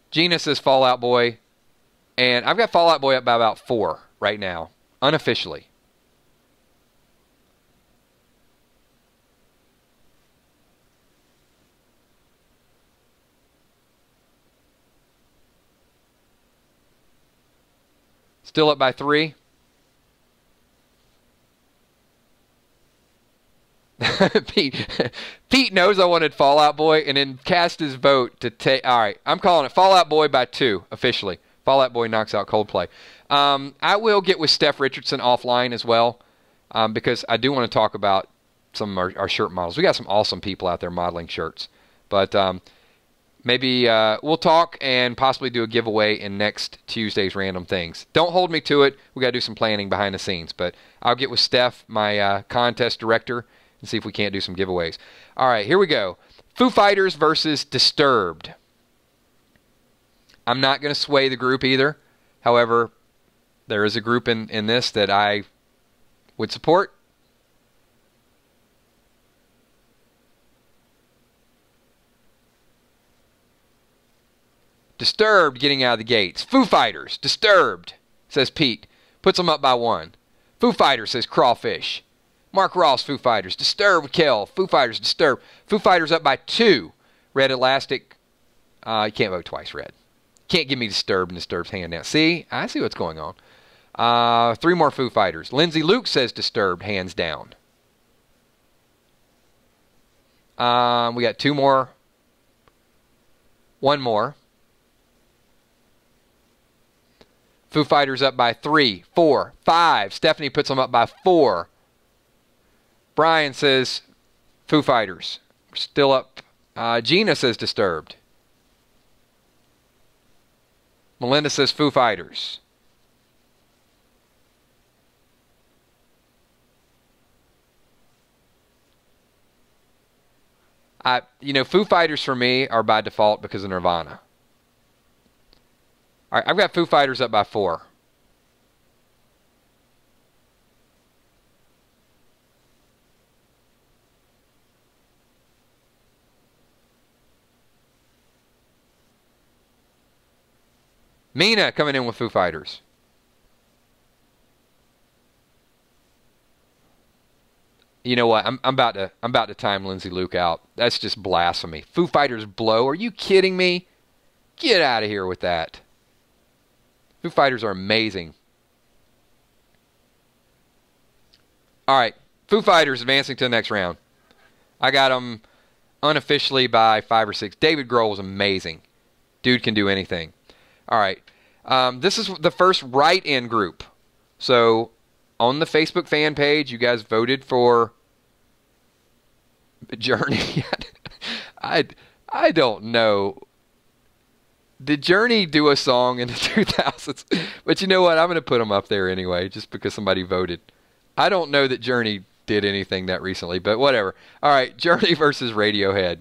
Gina says Fall Out Boy, and I've got Fall Out Boy up by about 4 right now, unofficially. Still up by 3. Pete knows I wanted Fall Out Boy and then cast his vote to take. All right, I'm calling it Fall Out Boy by 2 officially. Fall Out Boy knocks out Coldplay. I will get with Steph Richardson offline as well because I do want to talk about some of our shirt models. We got some awesome people out there modeling shirts, but maybe we'll talk and possibly do a giveaway in next Tuesday's Random Things. Don't hold me to it. We got to do some planning behind the scenes, but I'll get with Steph, my contest director, and see if we can't do some giveaways. All right, here we go. Foo Fighters versus Disturbed. I'm not going to sway the group either. However, there is a group in this that I would support. Disturbed getting out of the gates. Foo Fighters, Disturbed, says Pete. Puts them up by 1. Foo Fighters, says Crawfish. Mark Ross, Foo Fighters. Disturbed with Kel. Foo Fighters, Disturbed. Foo Fighters up by 2. Red Elastic. You can't vote twice, Red. Can't give me Disturbed and Disturbed's hand down. See? I see what's going on. 3 more Foo Fighters. Lindsay Luke says Disturbed, hands down. We got 2 more. 1 more. Foo Fighters up by 3, 4, 5. Stephanie puts them up by 4. Brian says Foo Fighters. We're still up. Gina says Disturbed. Melinda says Foo Fighters. Foo Fighters for me are by default because of Nirvana. All right, I've got Foo Fighters up by 4. Mina coming in with Foo Fighters. You know what? I'm about to time Lindsay Luke out. That's just blasphemy. Foo Fighters blow. Are you kidding me? Get out of here with that. Foo Fighters are amazing. All right, Foo Fighters advancing to the next round. I got them unofficially by 5 or 6. David Grohl was amazing. Dude can do anything. All right, this is the first write-in group. So on the Facebook fan page, you guys voted for Journey. I don't know. Did Journey do a song in the 2000s? But you know what? I'm going to put them up there anyway, just because somebody voted. I don't know that Journey did anything that recently, but whatever. All right, Journey versus Radiohead.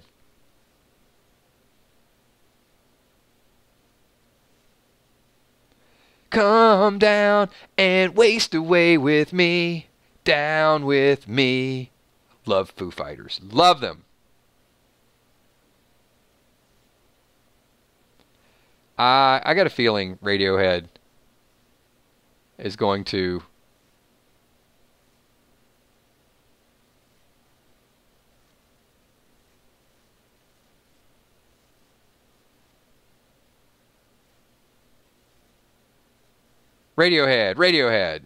Come down and waste away with me. Down with me. Love Foo Fighters. Love them. I got a feeling Radiohead is going to Radiohead.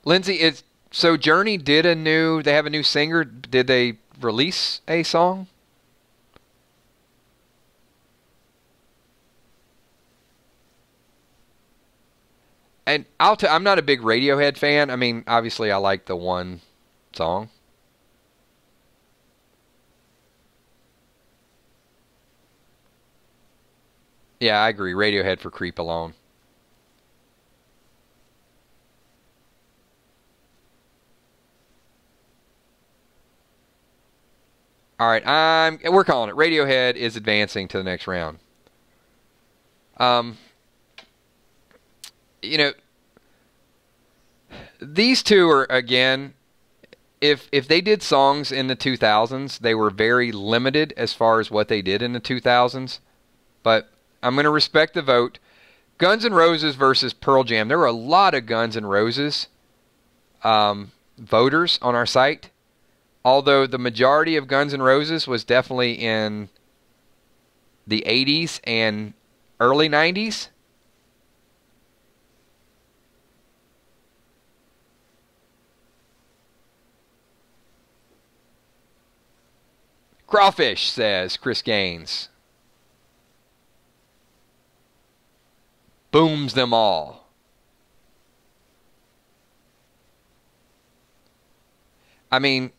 Lindsay, so Journey they have a new singer. Did they release a song? And I'm not a big Radiohead fan. I mean, obviously I like the one song. Yeah, I agree. Radiohead for Creep alone. All right, we're calling it. Radiohead is advancing to the next round. You know, these two are, again, if they did songs in the 2000s, they were very limited as far as what they did in the 2000s. But I'm going to respect the vote. Guns N' Roses versus Pearl Jam. There were a lot of Guns N' Roses voters on our site. Although the majority of Guns N' Roses was definitely in the 80s and early 90s. Crawfish, says Chris Gaines. Booms them all. I mean,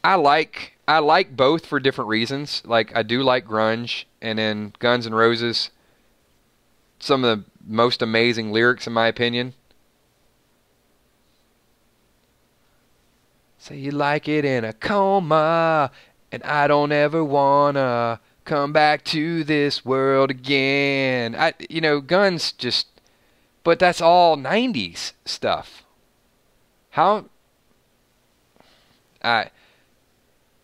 I like both for different reasons. Like, I do like grunge, and then Guns N' Roses, some of the most amazing lyrics in my opinion. Say you like it in a coma, and I don't ever wanna come back to this world again. Guns just, but that's all 90s stuff. How, like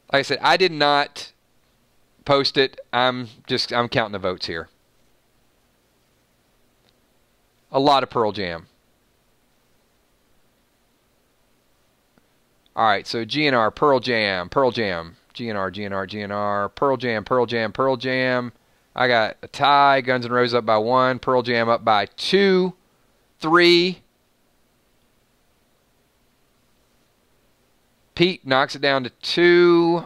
I said, I did not post it. I'm counting the votes here. A lot of Pearl Jam. All right, so GNR, Pearl Jam, GNR, Pearl Jam. I got a tie, Guns N' Roses up by 1, Pearl Jam up by 2, 3. Pete knocks it down to 2.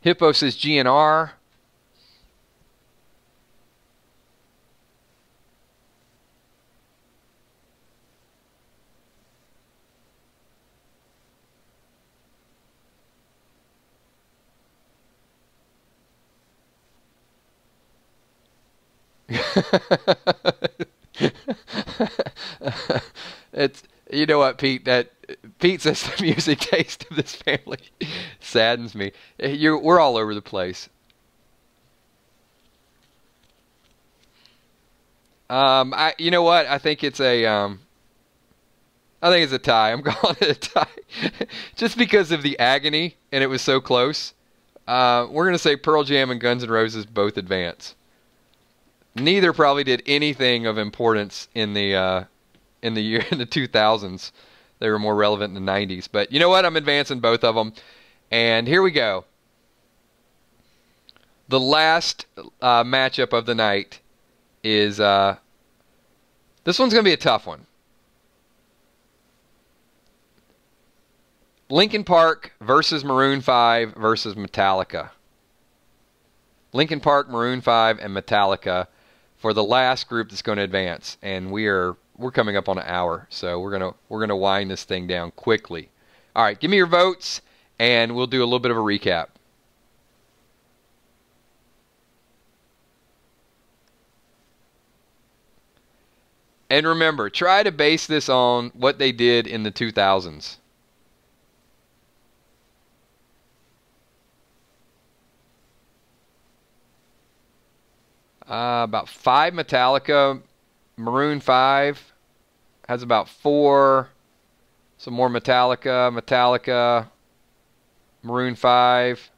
Hippo says GNR. It's, you know what, Pete? That Pete says the music taste of this family saddens me. We're all over the place. You know what? I think it's a tie. I'm calling it a tie, just because of the agony and it was so close. We're gonna say Pearl Jam and Guns N' Roses both advance. Neither probably did anything of importance in the 2000s. They were more relevant in the 90s. But you know what? I'm advancing both of them. And here we go. The last matchup of the night is this one's going to be a tough one. Linkin Park versus Maroon 5 versus Metallica. Linkin Park, Maroon 5, and Metallica for the last group that's going to advance, and we're coming up on an hour, so we're gonna wind this thing down quickly. All right, give me your votes, and we'll do a little bit of a recap. And remember, try to base this on what they did in the 2000s. About 5 Metallica. Maroon 5 has about 4. Some more Metallica. Maroon 5.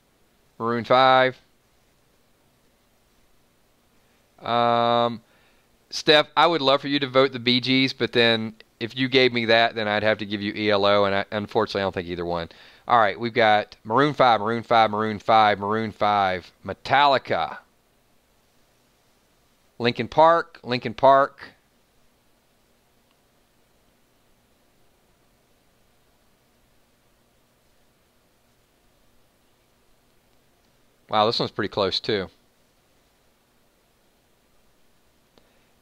Steph, I would love for you to vote the Bee Gees, but then if you gave me that, then I'd have to give you ELO, and unfortunately I don't think either one. All right, we've got Maroon 5, Metallica. Linkin Park. Wow, this one's pretty close too.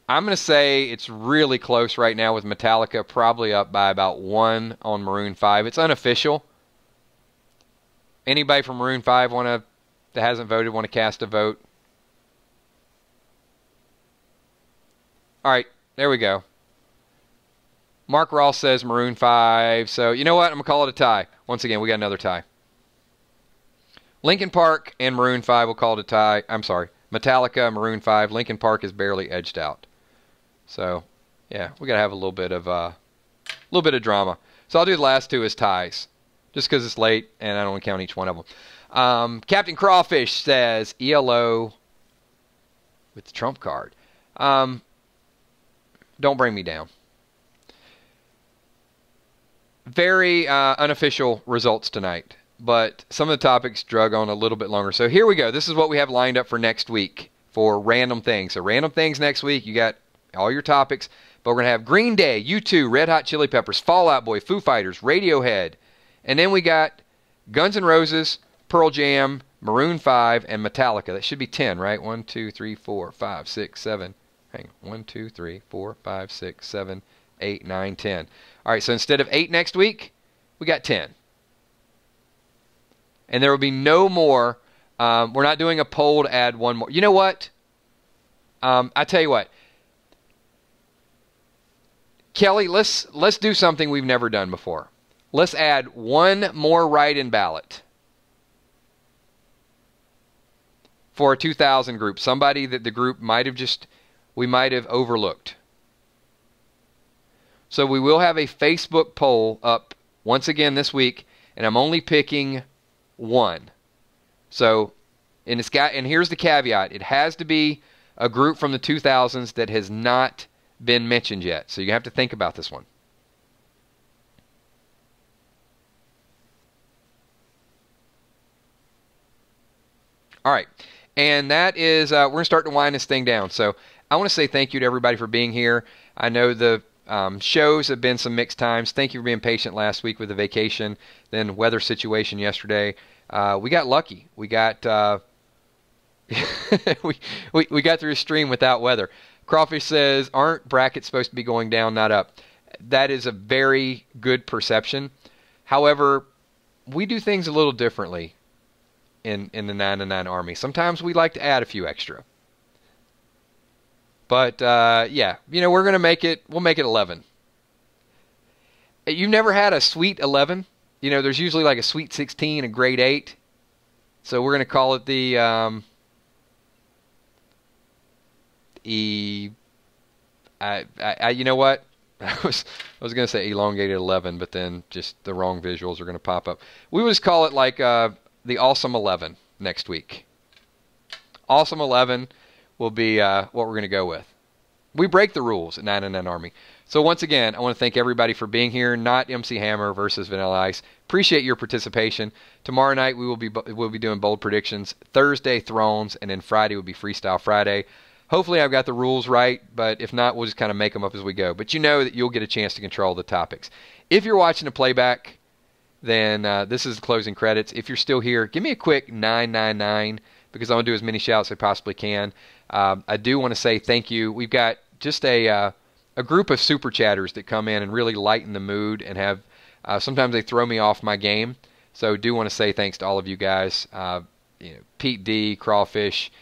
I'm going to say it's really close right now with Metallica, probably up by about 1 on Maroon 5. It's unofficial. Anybody from Maroon 5 that hasn't voted want to cast a vote? All right, there we go. Mark Ross says Maroon 5. So, you know what? I'm going to call it a tie. Once again, we got another tie. Linkin Park and Maroon 5 will call it a tie. I'm sorry. Metallica, Maroon 5. Linkin Park is barely edged out. So, yeah, we got to have a little bit of drama. So I'll do the last two as ties, just because it's late and I don't want to count each one of them. Captain Crawfish says ELO with the trump card. Don't bring me down. Very unofficial results tonight, but some of the topics drug on a little bit longer. So here we go. This is what we have lined up for next week for Random Things. So Random Things next week, you got all your topics, but we're going to have Green Day, U2, Red Hot Chili Peppers, Fall Out Boy, Foo Fighters, Radiohead, and then we got Guns N' Roses, Pearl Jam, Maroon 5, and Metallica. That should be 10, right? 1, 2, 3, 4, 5, 6, 7. Hang on. 1, 2, 3, 4, 5, 6, 7, 8, 9, 10. All right, so instead of 8 next week, we got 10. And there will be no more. We're not doing a poll to add one more. You know what? I tell you what. Kelly, let's do something we've never done before. Let's add one more write-in ballot for a 2000 group. Somebody that the group we might have overlooked. So we will have a Facebook poll up once again this week, and I'm only picking one. So, and here's the caveat. It has to be a group from the 2000s that has not been mentioned yet. So you have to think about this one. All right. And that is, we're going to start to wind this thing down. So I want to say thank you to everybody for being here. I know the shows have been some mixed times. Thank you for being patient last week with the vacation, then weather situation yesterday. We got lucky. We got we got through a stream without weather. Crawfish says, aren't brackets supposed to be going down, not up? That is a very good perception. However, we do things a little differently in the 9-9 Army. Sometimes we like to add a few extra. But, yeah, you know, we'll make it 11. You've never had a sweet 11? You know, there's usually like a sweet 16, a grade 8. So we're going to call it the, you know what? I was going to say elongated 11, but then just the wrong visuals are going to pop up. We would just call it like the Awesome 11 next week. Awesome 11 will be what we're going to go with. We break the rules at 9-9 Army. So once again, I want to thank everybody for being here. Not MC Hammer versus Vanilla Ice. Appreciate your participation. Tomorrow night we'll be doing bold predictions. Thursday Thrones, and then Friday will be Freestyle Friday. Hopefully I've got the rules right, but if not, we'll just kind of make them up as we go. But you know that you'll get a chance to control the topics. If you're watching the playback, then this is the closing credits. If you're still here, give me a quick 999 because I want to do as many shouts as I possibly can. I do want to say thank you. We've got just a group of super chatters that come in and really lighten the mood and have sometimes they throw me off my game. So do want to say thanks to all of you guys. Pete D, Crawfish,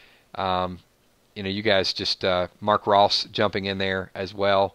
you guys just Mark Ross jumping in there as well.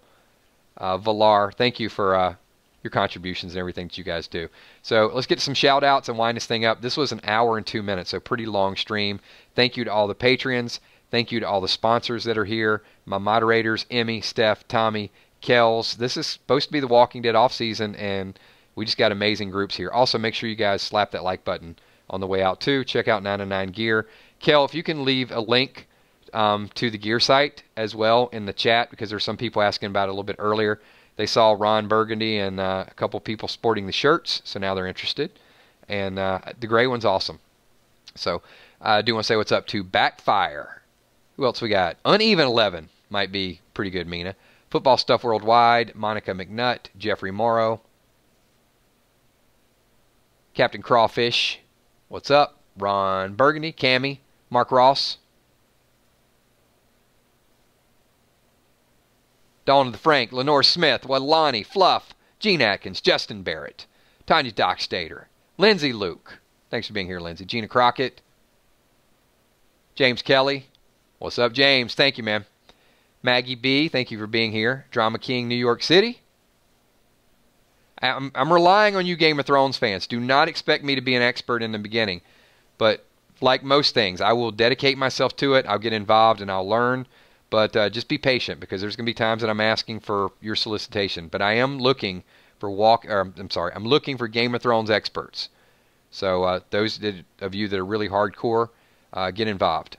Valar, thank you for your contributions and everything that you guys do. So let's get some shout outs and wind this thing up. This was an hour and 2 minutes, so pretty long stream. Thank you to all the patrons. Thank you to all the sponsors that are here. My moderators, Emmy, Steph, Tommy, Kels. This is supposed to be the Walking Dead off season, and we just got amazing groups here. Also, make sure you guys slap that like button on the way out too. Check out 909 Gear. Kel, if you can leave a link to the gear site as well in the chat, because there's some people asking about it a little bit earlier. They saw Ron Burgundy and a couple people sporting the shirts, so now they're interested. And the gray one's awesome. So I do want to say what's up to Backfire. Who else we got? Uneven 11 might be pretty good, Mina. Football Stuff Worldwide, Monica McNutt, Jeffrey Morrow. Captain Crawfish, what's up? Ron Burgundy, Cammy, Mark Ross. Dawn of the Frank, Lenore Smith, Walani, Fluff, Gene Atkins, Justin Barrett, Tanya Dockstader, Lindsay Luke. Thanks for being here, Lindsay. Gina Crockett, James Kelly. What's up, James? Thank you, man. Maggie B, thank you for being here. Drama King, New York City. I'm relying on you Game of Thrones fans. Do not expect me to be an expert in the beginning. But like most things, I will dedicate myself to it. I'll get involved and I'll learn. But just be patient because there's going to be times that I'm asking for your solicitation. But I am looking for I'm looking for Game of Thrones experts. So those of you that are really hardcore, get involved.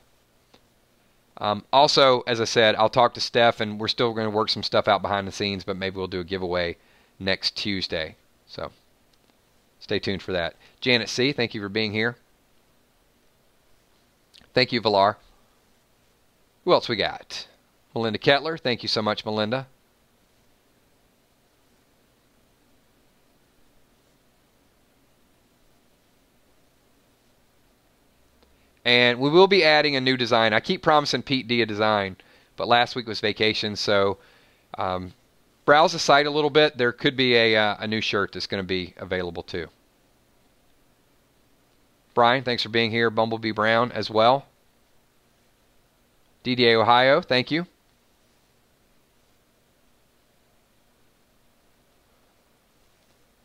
Also, as I said, I'll talk to Steph, and we're still going to work some stuff out behind the scenes, but maybe we'll do a giveaway next Tuesday. So stay tuned for that. Janet C., thank you for being here. Thank you, Valar. Who else we got? Melinda Kettler. Thank you so much, Melinda. And we will be adding a new design. I keep promising Pete D a design, but last week was vacation, so browse the site a little bit. There could be a new shirt that's going to be available too. Brian, thanks for being here. Bumblebee Brown as well. DDA Ohio, thank you.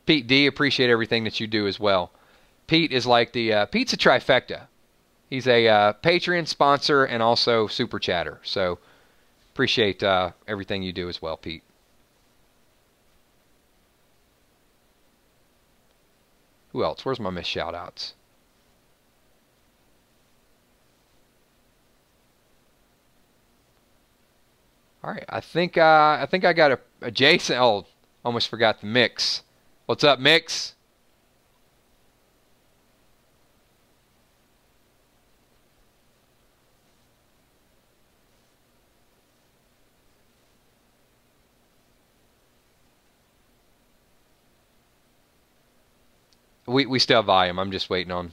Pete D, appreciate everything that you do as well. Pete is like the Pete's a trifecta. He's a Patreon sponsor and also super chatter. So appreciate everything you do as well, Pete. Who else? Where's my missed shout outs? All right, I think I got a Jason. Oh, almost forgot the Mix. What's up, Mix? We still have volume. I'm just waiting on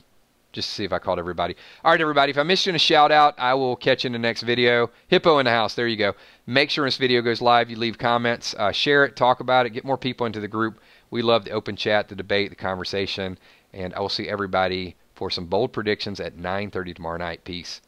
just to see if I called everybody. All right, everybody. If I missed you in a shout out, I will catch you in the next video. Hippo in the house. There you go. Make sure when this video goes live, you leave comments, share it, talk about it, get more people into the group. We love the open chat, the debate, the conversation, and I will see everybody for some bold predictions at 9:30 tomorrow night. Peace.